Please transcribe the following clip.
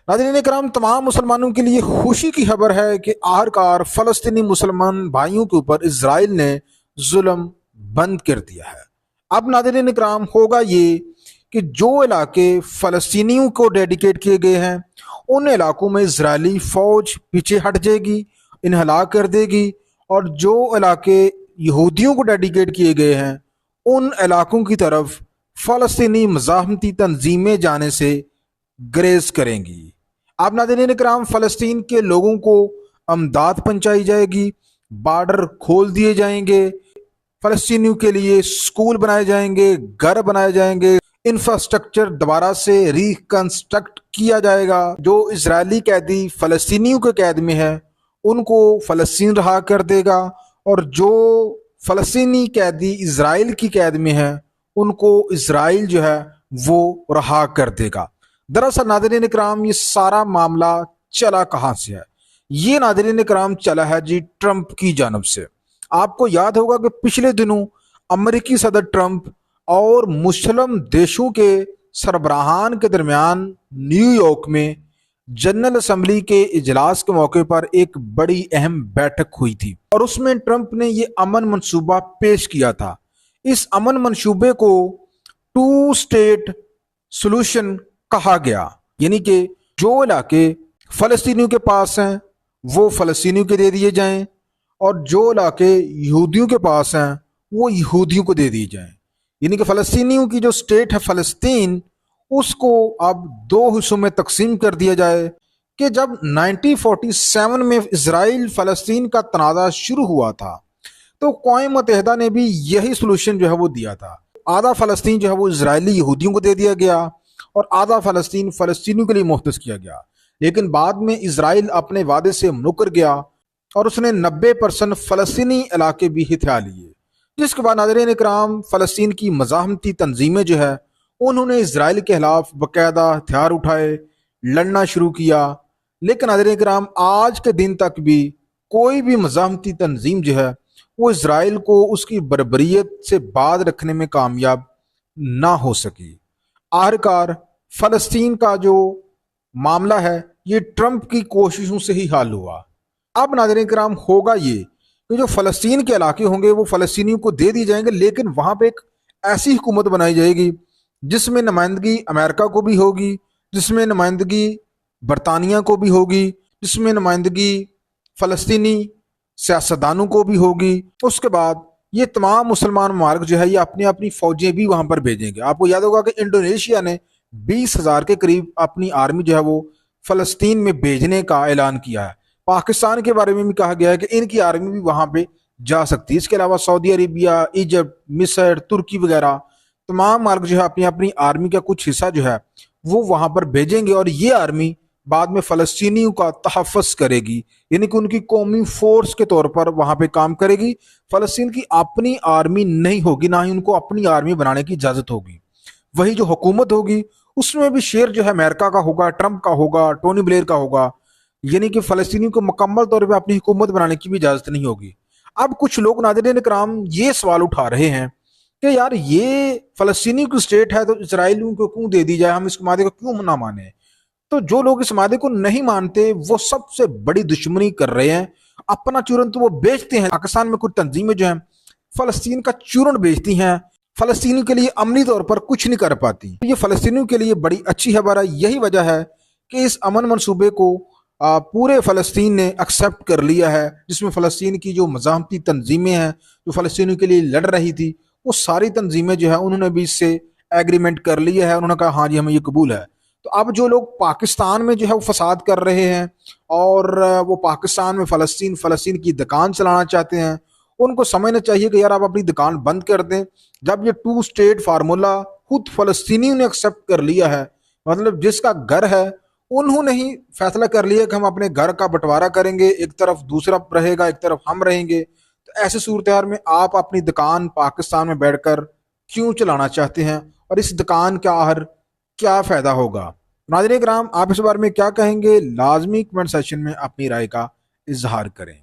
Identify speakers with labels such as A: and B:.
A: नाज़रीन इकराम, तमाम मुसलमानों के लिए खुशी की खबर है कि आखिरकार फ़लस्तीनी मुसलमान भाइयों के ऊपर इजराइल ने जुल्म बंद कर दिया है। अब नाज़रीन इकराम होगा ये कि जो इलाके फ़लस्तीनियों को डेडिकेट किए गए हैं उन इलाकों में इजरायली फ़ौज पीछे हट जाएगी, इन्हें हलाक कर देगी, और जो इलाके यहूदियों को डेडिकेट किए गए हैं उन इलाकों की तरफ फ़लस्तीनी मज़ाहमती तंजीमें जाने से ग्रेज करेंगी। आप नाज़रीन कराम, फ़लस्तीन के लोगों को अमदाद पहुंचाई जाएगी, बॉर्डर खोल दिए जाएंगे, फ़लस्तीनियों के लिए स्कूल बनाए जाएंगे, घर बनाए जाएंगे, इंफ्रास्ट्रक्चर दोबारा से रिकंस्ट्रक्ट किया जाएगा। जो इजरायली कैदी फ़लस्तीनियों के कैद में है उनको फ़लस्तीन रहा कर देगा, और जो फ़लस्तीनी कैदी इजराइल की कैद में है उनको इजराइल जो है वो रहा कर देगा। दरअसल नाज़रीन इकराम, ये सारा मामला चला कहाँ से है? ये नाज़रीन इकराम चला है जी ट्रंप की जानब से। आपको याद होगा कि पिछले दिनों अमेरिकी सदर ट्रंप और मुस्लिम देशों के सरबराहान के दरमियान न्यूयॉर्क में जनरल असम्बली के इजलास के मौके पर एक बड़ी अहम बैठक हुई थी, और उसमें ट्रंप ने ये अमन मंसूबा पेश किया था। इस अमन मंसूबे को टू स्टेट सोल्यूशन कहा गया, यानी कि जो इलाके फ़लस्तीनियों के पास हैं वो फ़लस्तीनियों को दे दिए जाएं, और जो इलाके यहूदियों के पास हैं वो यहूदियों को दे दिए जाएं। यानी कि फ़लस्तीनियों की जो स्टेट है फ़लस्तीन, उसको अब दो हिस्सों में तकसीम कर दिया जाए। कि जब 1947 में इसराइल फ़लस्तीन का तनाज़ा शुरू हुआ था तो अक़वाम मुत्तहिदा ने भी यही सोल्यूशन जो है वो दिया था। आधा फ़लस्तीन जो है वो इजरायली यहूदियों को दे दिया गया और आधा फ़लस्तीन फ़लस्तीनियों के लिए मुख्तस किया गया। लेकिन बाद में इजराइल अपने वादे से मुकर गया और उसने 90% फ़लस्तीनी इलाके भी हथिया लिए, जिसके बाद नाज़रीन इकराम फ़लस्तीन की मज़ाहमती तंजीमें जो है उन्होंने इजराइल के खिलाफ बाकायदा हथियार उठाए, लड़ना शुरू किया। लेकिन नाज़रीन इकराम, आज के दिन तक भी कोई भी मज़ाहमती तंजीम जो है वो इजराइल को उसकी बर्बरियत से बाज रखने में कामयाब ना हो सकी। आखिरकार फ़लस्तीन का जो मामला है ये ट्रंप की कोशिशों से ही हल हुआ। अब नाज़रीन किराम होगा ये कि जो फ़लस्तीन के इलाके होंगे वो फ़लस्तीनियों को दे दिए जाएंगे, लेकिन वहाँ पे एक ऐसी हुकूमत बनाई जाएगी जिसमें नुमाइंदगी अमेरिका को भी होगी, जिसमें नुमाइंदगी बरतानिया को भी होगी, जिसमें नुमाइंदगी फ़लस्तीनी सियासतदानों को भी होगी। उसके बाद ये तमाम मुसलमान ममालिक जो है ये अपनी अपनी फ़ौजें भी वहाँ पर भेजेंगे। आपको याद होगा कि इंडोनेशिया ने 20,000 के करीब अपनी आर्मी जो है वो फ़लस्तीन में भेजने का ऐलान किया है। पाकिस्तान के बारे में भी कहा गया है कि इनकी आर्मी भी वहाँ पे जा सकती है। इसके अलावा सऊदी अरेबिया, इजिप्ट, मिस्र, तुर्की वगैरह तमाम मुल्क जो है अपनी अपनी आर्मी का कुछ हिस्सा जो है वो वहाँ पर भेजेंगे, और ये आर्मी बाद में फ़लस्तीनियों का तहफ़्फ़ुज़ करेगी, यानी कि उनकी कौमी फोर्स के तौर पर वहाँ पे काम करेगी। फ़लस्तीन की अपनी आर्मी नहीं होगी, ना ही उनको अपनी आर्मी बनाने की इजाज़त होगी। वही जो हुकूमत होगी उसमें भी शेयर जो है अमेरिका का होगा, ट्रंप का होगा, टोनी ब्लेयर का होगा, यानी कि फ़लस्तीनियों को मुकम्मल तौर पर अपनी हुकूमत बनाने की भी इजाज़त नहीं होगी। अब कुछ लोग नाज़रीन इकराम ये सवाल उठा रहे हैं कि यार ये फ़लस्तीनियों की स्टेट है तो इसराइलियों को क्यों दे दी जाए, हम इस मादे को क्यों ना माने। तो जो लोग इस मादे को नहीं मानते वो सबसे बड़ी दुश्मनी कर रहे हैं। अपना चूरन तो वो बेचते हैं। पाकिस्तान में कुछ तंजीमें जो हैं फ़लस्तीन का चूरन बेचती हैं, फ़लस्तीनियों के लिए अमली तौर पर कुछ नहीं कर पाती। ये फ़लस्तीनियों के लिए बड़ी अच्छी खबर है। यही वजह है कि इस अमन मनसूबे को पूरे फ़लस्तीन ने एक्सेप्ट कर लिया है, जिसमें फ़लस्तीन की जो मज़ाहमती तंजीमें हैं जो फ़लस्तीनियों के लिए लड़ रही थी वो सारी तंजीमें जो है उन्होंने भी इससे एग्रीमेंट कर लिया है। उन्होंने कहा हाँ जी हमें ये कबूल है। तो अब जो लोग पाकिस्तान में जो है वो फसाद कर रहे हैं और वो पाकिस्तान में फ़लस्तीन की दुकान चलाना चाहते हैं, उनको समझना चाहिए कि यार आप अपनी दुकान बंद कर दें। जब ये टू स्टेट फार्मूला खुद फ़लस्तीनियों ने एक्सेप्ट कर लिया है, मतलब जिसका घर है उन्होंने ही फैसला कर लिया कि हम अपने घर का बंटवारा करेंगे, एक तरफ दूसरा रहेगा, एक तरफ हम रहेंगे। तो ऐसे सूरत हाल में आप अपनी दुकान पाकिस्तान में बैठकर क्यों चलाना चाहते हैं, और इस दुकान का आखिर क्या फ़ायदा होगा। नाज़रीन किराम, आप इस बारे में क्या कहेंगे? लाजमी कमेंट सेक्शन में अपनी राय का इजहार करें।